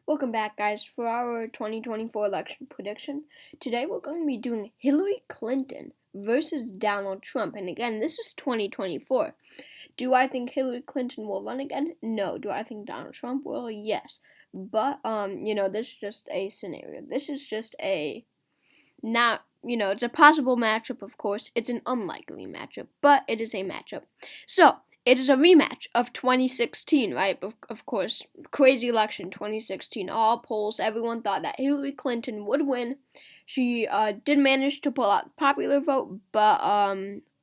Welcome back, guys, for our 2024 election prediction. Today we're going to be doing Hillary Clinton versus Donald Trump. And again, this is 2024. Do I think Hillary Clinton will run again? No. Do I think Donald Trump will? Yes. But, this is just a scenario. This is just it's a possible matchup, of course. It's an unlikely matchup, but it is a matchup. So, it is a rematch of 2016, right? Of course, crazy election 2016. All polls, everyone thought that Hillary Clinton would win. She did manage to pull out the popular vote, but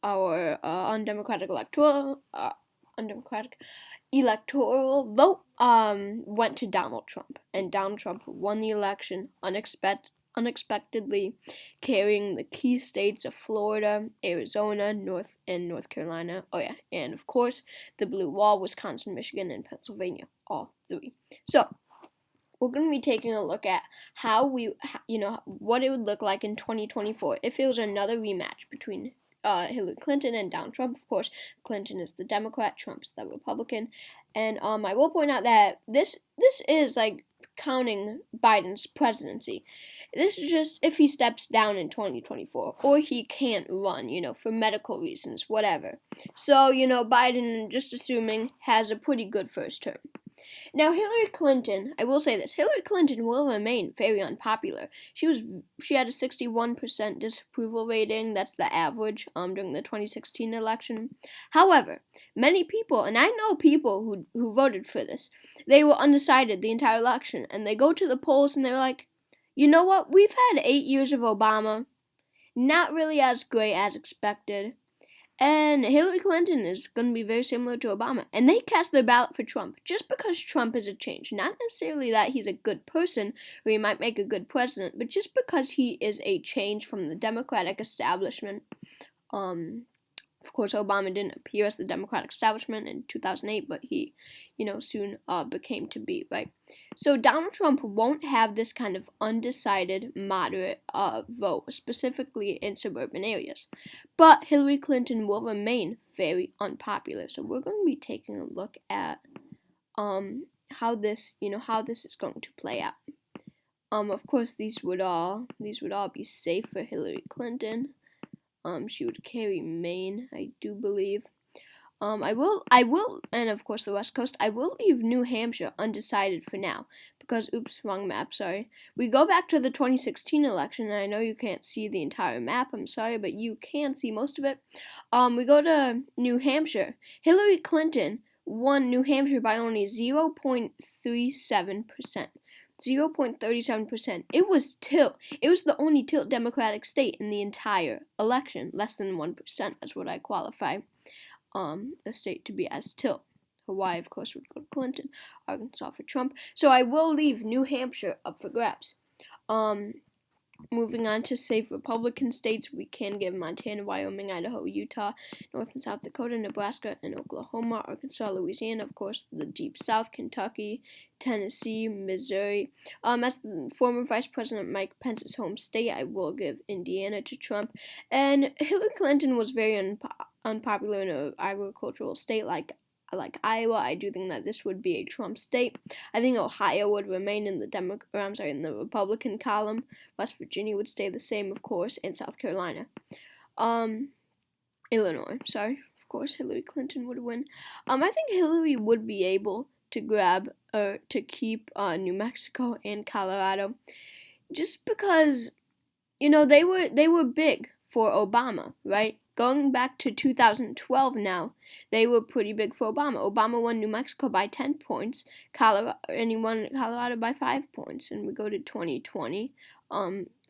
our undemocratic electoral vote went to Donald Trump, and Donald Trump won the election unexpectedly, carrying the key states of Florida, Arizona, North Carolina. Oh yeah, and of course the blue wall: Wisconsin, Michigan, and Pennsylvania, all three. So we're going to be taking a look at how what it would look like in 2024 if it was another rematch between Hillary Clinton and Donald Trump. Of course, Clinton is the Democrat, Trump's the Republican, and I will point out that this is like counting Biden's presidency. This is just if he steps down in 2024 or he can't run, for medical reasons, whatever. So, Biden, just assuming, has a pretty good first term. Now, Hillary Clinton, I will say this, Hillary Clinton will remain very unpopular. She had a 61% disapproval rating. That's the average during the 2016 election. However, many people, and I know people who voted for this, they were undecided the entire election, and they go to the polls and they're like, you know what, we've had 8 years of Obama, not really as great as expected. And Hillary Clinton is going to be very similar to Obama. And they cast their ballot for Trump just because Trump is a change. Not necessarily that he's a good person or he might make a good president, but just because he is a change from the Democratic establishment. Of course, Obama didn't appear as the Democratic establishment in 2008, but he, soon became to be, right? So Donald Trump won't have this kind of undecided, moderate vote, specifically in suburban areas. But Hillary Clinton will remain very unpopular. So we're going to be taking a look at how this is going to play out. Of course, these would all be safe for Hillary Clinton. She would carry Maine, I do believe. I will, and of course the West Coast. I will leave New Hampshire undecided for now because, wrong map. Sorry. We go back to the 2016 election, and I know you can't see the entire map. I'm sorry, but you can see most of it. We go to New Hampshire. Hillary Clinton won New Hampshire by only 0.37%. 0.37%. It was tilt. It was the only tilt Democratic state in the entire election. Less than 1%. That's what I qualify a state to be as tilt. Hawaii, of course, would go to Clinton. Arkansas for Trump. So I will leave New Hampshire up for grabs. Moving on to safe Republican states, we can give Montana, Wyoming, Idaho, Utah, North and South Dakota, Nebraska, and Oklahoma, Arkansas, Louisiana, of course, the Deep South, Kentucky, Tennessee, Missouri. As the former Vice President Mike Pence's home state, I will give Indiana to Trump. And Hillary Clinton was very unpopular in an agricultural state like Iowa. I do think that this would be a Trump state. I think Ohio would remain in the Republican column. West Virginia would stay the same, of course, and South Carolina. Illinois, of course, Hillary Clinton would win. I think Hillary would be able to keep New Mexico and Colorado, just because, they were big for Obama, right? Going back to 2012 now, they were pretty big for Obama. Obama won New Mexico by 10 points, and he won Colorado by 5 points. And we go to 2020,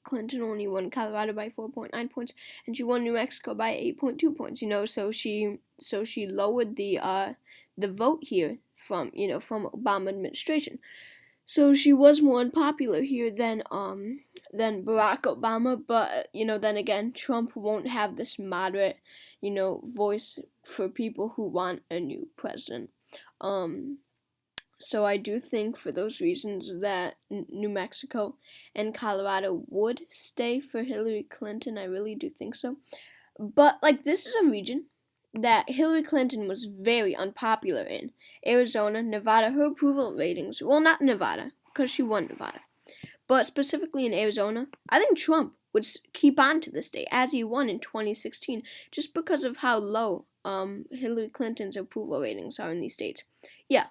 Clinton only won Colorado by 4.9 points, and she won New Mexico by 8.2 points. So she lowered the vote here from Obama administration. So she was more unpopular here than Barack Obama, but then again, Trump won't have this moderate, voice for people who want a new president. So I do think for those reasons that New Mexico and Colorado would stay for Hillary Clinton. I really do think so. But this is a region that Hillary Clinton was very unpopular in. Arizona, Nevada, her approval ratings, well, not Nevada, because she won Nevada. But specifically in Arizona, I think Trump would keep on to this day as he won in 2016 just because of how low Hillary Clinton's approval ratings are in these states. Yeah,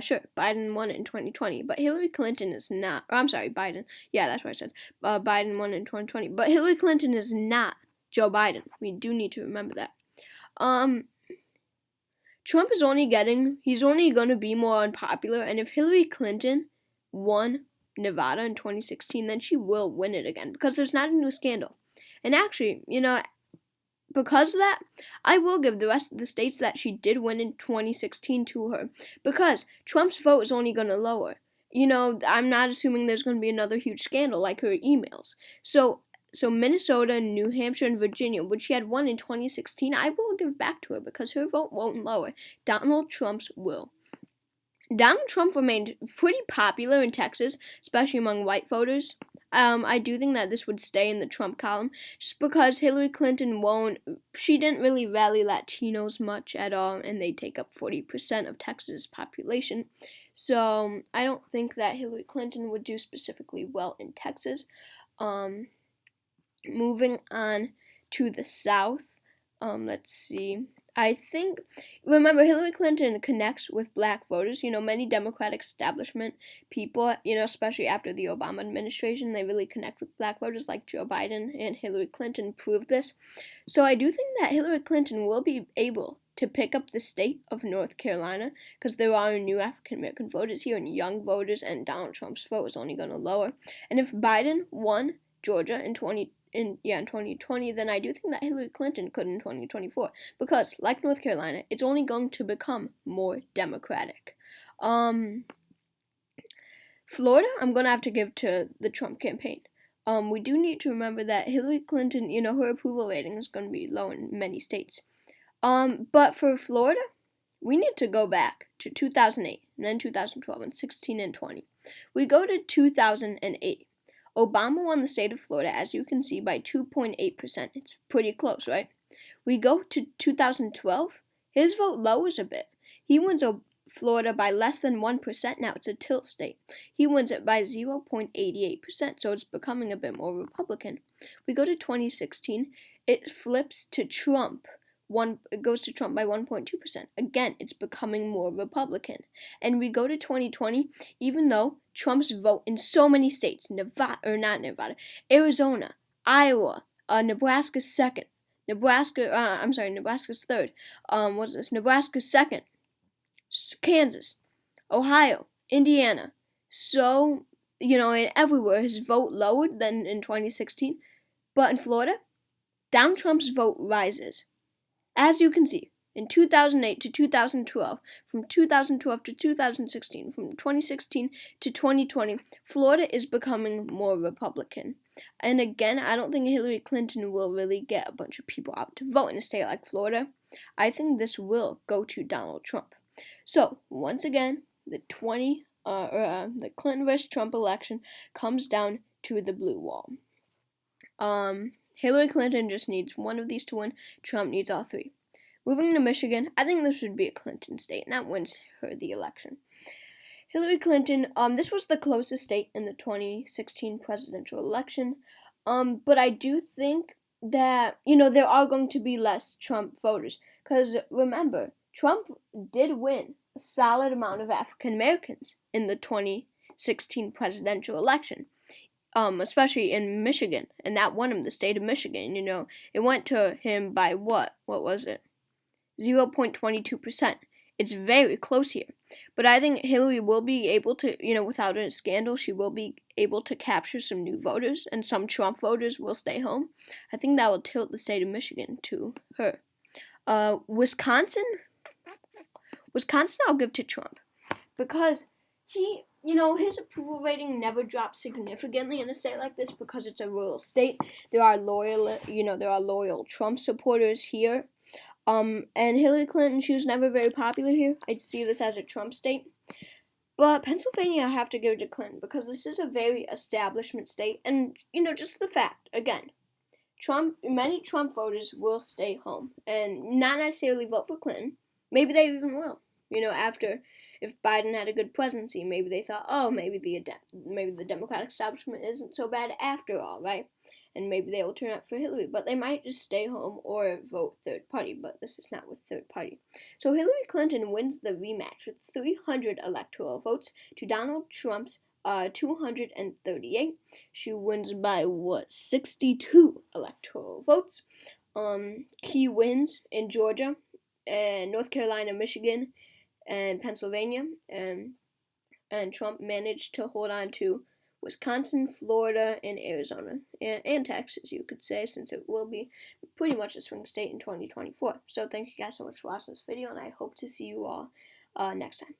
sure, Biden won in 2020, but Hillary Clinton is not. Or I'm sorry, Biden. Yeah, that's what I said. Biden won in 2020, but Hillary Clinton is not Joe Biden. We do need to remember that. Trump is he's only going to be more unpopular, and if Hillary Clinton won Nevada in 2016, then she will win it again because there's not a new scandal. And actually, because of that, I will give the rest of the states that she did win in 2016 to her because Trump's vote is only going to lower. I'm not assuming there's going to be another huge scandal like her emails. So Minnesota, New Hampshire, and Virginia, which she had won in 2016, I will give back to her because her vote won't lower. Donald Trump's will. Donald Trump remained pretty popular in Texas, especially among white voters. I do think that this would stay in the Trump column just because Hillary Clinton she didn't really rally Latinos much at all, and they take up 40% of Texas' population. So I don't think that Hillary Clinton would do specifically well in Texas. Moving on to the South, let's see. Remember, Hillary Clinton connects with black voters. Many Democratic establishment people, especially after the Obama administration, they really connect with black voters like Joe Biden and Hillary Clinton proved this. So I do think that Hillary Clinton will be able to pick up the state of North Carolina because there are new African-American voters here and young voters, and Donald Trump's vote is only going to lower. And if Biden won Georgia in 2020, then I do think that Hillary Clinton could in 2024 because, like North Carolina, it's only going to become more Democratic. Florida, I'm going to have to give to the Trump campaign. We do need to remember that Hillary Clinton, her approval rating is going to be low in many states. But for Florida, we need to go back to 2008, and then 2012, and 16 and 20. We go to 2008. Obama won the state of Florida, as you can see, by 2.8%. It's pretty close, right? We go to 2012. His vote lowers a bit. He wins Florida by less than 1%. Now it's a tilt state. He wins it by 0.88%, so it's becoming a bit more Republican. We go to 2016. It flips to Trump. It goes to Trump by 1.2%. Again, it's becoming more Republican. And we go to 2020, even though Trump's vote in so many states, Arizona, Iowa, Nebraska's second, Nebraska's third, Nebraska's second, Kansas, Ohio, Indiana. So, and everywhere his vote lowered than in 2016. But in Florida, Donald Trump's vote rises. As you can see, in 2008 to 2012, from 2012 to 2016, from 2016 to 2020, Florida is becoming more Republican. And again, I don't think Hillary Clinton will really get a bunch of people out to vote in a state like Florida. I think this will go to Donald Trump. So, once again, the Clinton versus Trump election comes down to the blue wall. Hillary Clinton just needs one of these to win. Trump needs all three. Moving to Michigan, I think this would be a Clinton state, and that wins her the election. Hillary Clinton, this was the closest state in the 2016 presidential election, but I do think that, there are going to be less Trump voters, because remember, Trump did win a solid amount of African Americans in the 2016 presidential election. Especially in Michigan, and that won him the state of Michigan. It went to him by what? What was it? 0.22%. It's very close here. But I think Hillary will be able to, without a scandal, she will be able to capture some new voters, and some Trump voters will stay home. I think that will tilt the state of Michigan to her. Wisconsin, I'll give to Trump because his approval rating never drops significantly in a state like this because it's a rural state. There are loyal Trump supporters here. And Hillary Clinton, she was never very popular here. I'd see this as a Trump state. But Pennsylvania, I have to give it to Clinton because this is a very establishment state. And, just the fact, again, many Trump voters will stay home and not necessarily vote for Clinton. Maybe they even will, after if Biden had a good presidency, maybe they thought, oh, maybe the Democratic establishment isn't so bad after all, right? And maybe they will turn out for Hillary, but they might just stay home or vote third party, but this is not with third party. So Hillary Clinton wins the rematch with 300 electoral votes to Donald Trump's 238. She wins by 62 electoral votes. Key wins in Georgia and North Carolina, Michigan, and Pennsylvania, and Trump managed to hold on to Wisconsin, Florida, and Arizona, and Texas, you could say, since it will be pretty much a swing state in 2024. So thank you guys so much for watching this video, and I hope to see you all next time.